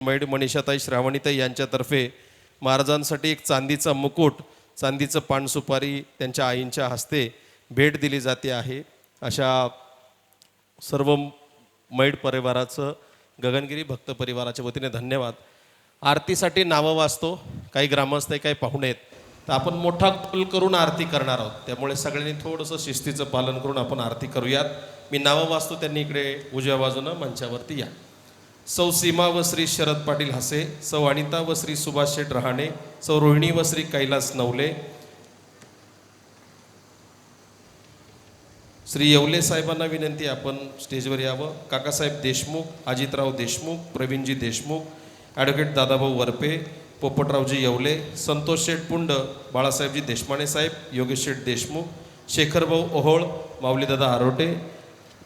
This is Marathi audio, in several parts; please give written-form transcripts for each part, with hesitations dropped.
मैड मनीषाताई श्रावणीताई यांच्यातर्फे महाराजांसाठी एक चांदीचा मुकुट, चांदीचं पान सुपारी त्यांच्या आईंच्या हस्ते भेट दिली जाते आहे. अशा सर्व मैड परिवाराचं गगनगिरी भक्त परिवाराच्या वतीने धन्यवाद. आरतीसाठी नावं वाचतो, काही ग्रामस्थ काही पाहुणे आहेत, तर आपण मोठा कॉल करून आरती करणार आहोत. त्यामुळे सगळ्यांनी थोडंसं शिस्तीचं पालन करून आपण आरती करूयात. मी नावं वाचतो, त्यांनी इकडे उजव्या बाजूनं मंचावरती या. सौ सीमा व श्री शरद पाटील हसे, सौ अनिता व श्री सुभाष शेठ रहाणे, सौ रोहिणी व श्री कैलास नवले, श्री येवले साहेबांना विनंती आपण स्टेजवर यावं. काकासाहेब देशमुख, अजितराव देशमुख, प्रवीणजी देशमुख, ॲडव्होकेट दादाभाऊ वरपे, पोपटरावजी येवले, संतोष शेठ पुंड, बाळासाहेबजी देशमाने साहेब, योगेश शेठ देशमुख, शेखरभाऊ ओहोळ, माऊलीदादा आरोटे.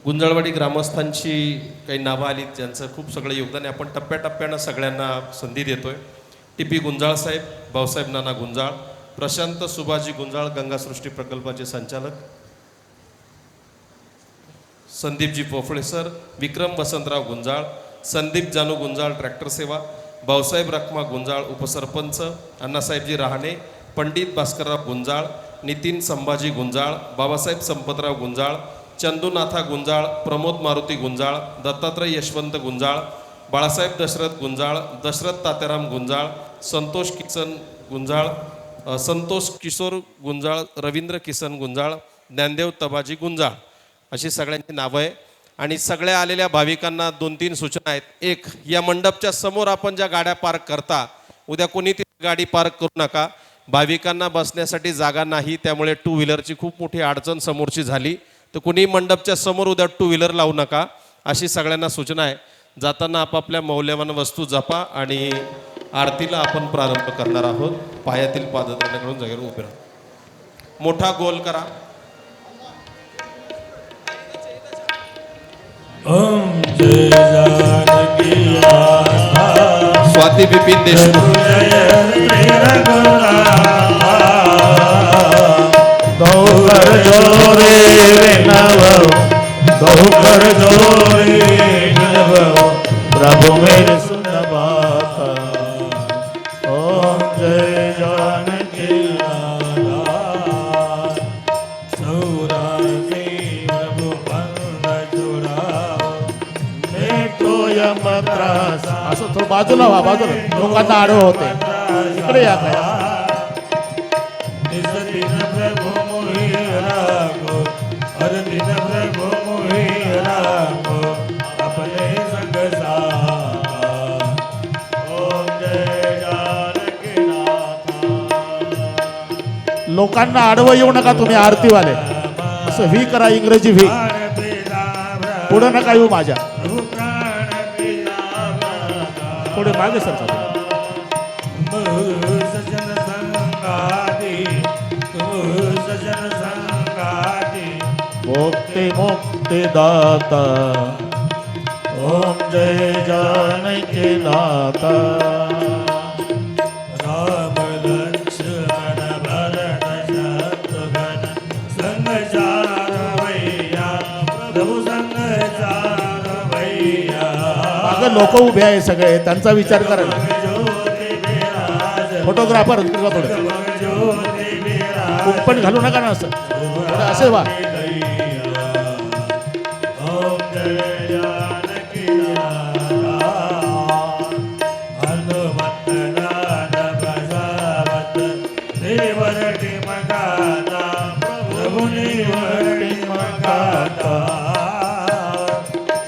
गुंजाळवाडी ग्रामस्थांची काही नावं आली, ज्यांचं खूप सगळं योगदान आहे. आपण टप्प्याटप्प्यानं सगळ्यांना संधी देतोय. टी.पी. गुंजाळ साहेब, भाऊसाहेब नाना गुंजाळ, प्रशांत सुभाषजी गुंजाळ, गंगासृष्टी प्रकल्पाचे संचालक, संदीपजी पोफळे सर, विक्रम वसंतराव गुंजाळ, संदीप जानू गुंजाळ ट्रॅक्टर सेवा, भाऊसाहेब रखमा गुंजाळ उपसरपंच, अण्णासाहेबजी रहाणे, पंडित भास्करराव गुंजाळ, नितीन संभाजी गुंजाळ, बाबासाहेब संपतराव गुंजाळ, चंदूनाथा गुंजाळ, प्रमोद मारुती गुंजाळ, दत्तात्रय यशवंत गुंजाळ, बाळासाहेब दशरथ गुंजाळ, दशरथ तात्याराम गुंजाळ, संतोष किसन गुंजाळ, संतोष किशोर गुंजाळ, रवींद्र किसन गुंजाळ, ज्ञानदेव तबाजी गुंजाळ, अशी सगळ्यांची नावं आहे. आणि सगळ्या आलेल्या भाविकांना 2-3 सूचना आहेत. एक, या मंडपच्या समोर आपण ज्या गाड्या पार्क करता, उद्या कोणी ती गाडी पार्क करू नका. भाविकांना बसण्यासाठी जागा नाही, त्यामुळे 2 व्हीलरची खूप मोठी अडचण समोरची झाली, तर कुणी मंडपच्या समोर उद्या 2 व्हीलर लावू नका, अशी सगळ्यांना सूचना आहे. जाताना आपापल्या मौल्यवान वस्तू जपा आणि आरतीला आपण प्रारंभ करणार आहोत. पायातील पादत्राणे करून जागेवर उभे राहा. मोठा गोल करा. ओम जय जानकी स्वाती बिपिन देशमुख, गौकर जोरे नव, गौकर जोरे नव, प्रभु मेरे सुन बात. ओम जय जानकी सौरासी प्रभु बंद जुड़ाओ, तो यमत्रास. असं थोडं बाजूला व्हा, बाजूला लोकांना आडवं होते, इकडे या. काय प्रभु मोहि राखो, हर दिन प्रभु मोहि राखो, अपने संग साथा. ओम जय जानकी नाथा. लोकांना आडवं येऊ नका तुम्ही आरतीवाले. असं व्ही करा, इंग्रजी व्ही. पुढे नका येऊ माझ्या, पुढे मागे सरका. मुक्ति मुक्ति दाता. ओम जय जानकी नाथा. राम लक्ष्मण भरत शत्रुघ्न संग चारवैया, प्रभु संग चारवैया. मागं लोक उभे आहे सगळे, त्यांचा विचार करा. फोटोग्राफर कुंपण घालू नका ना, असं असे वा.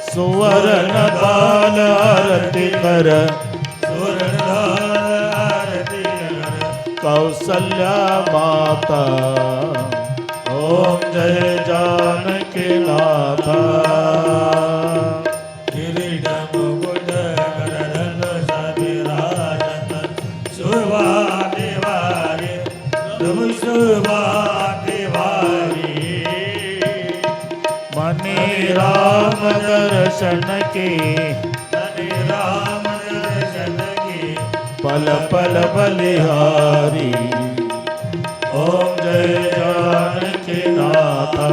सुवर्ण बाल आरती कर, कौसल्या माता. ओम जय जानकी नाथा. किरीट मुकुट गरधर सविराजत, शोभा देवारी प्रभु शोभा देवारी. मनी राम दर्शन के, मनी राम दर्शन के, पल पल बलिहारी. ओम जय जानकी नाथा.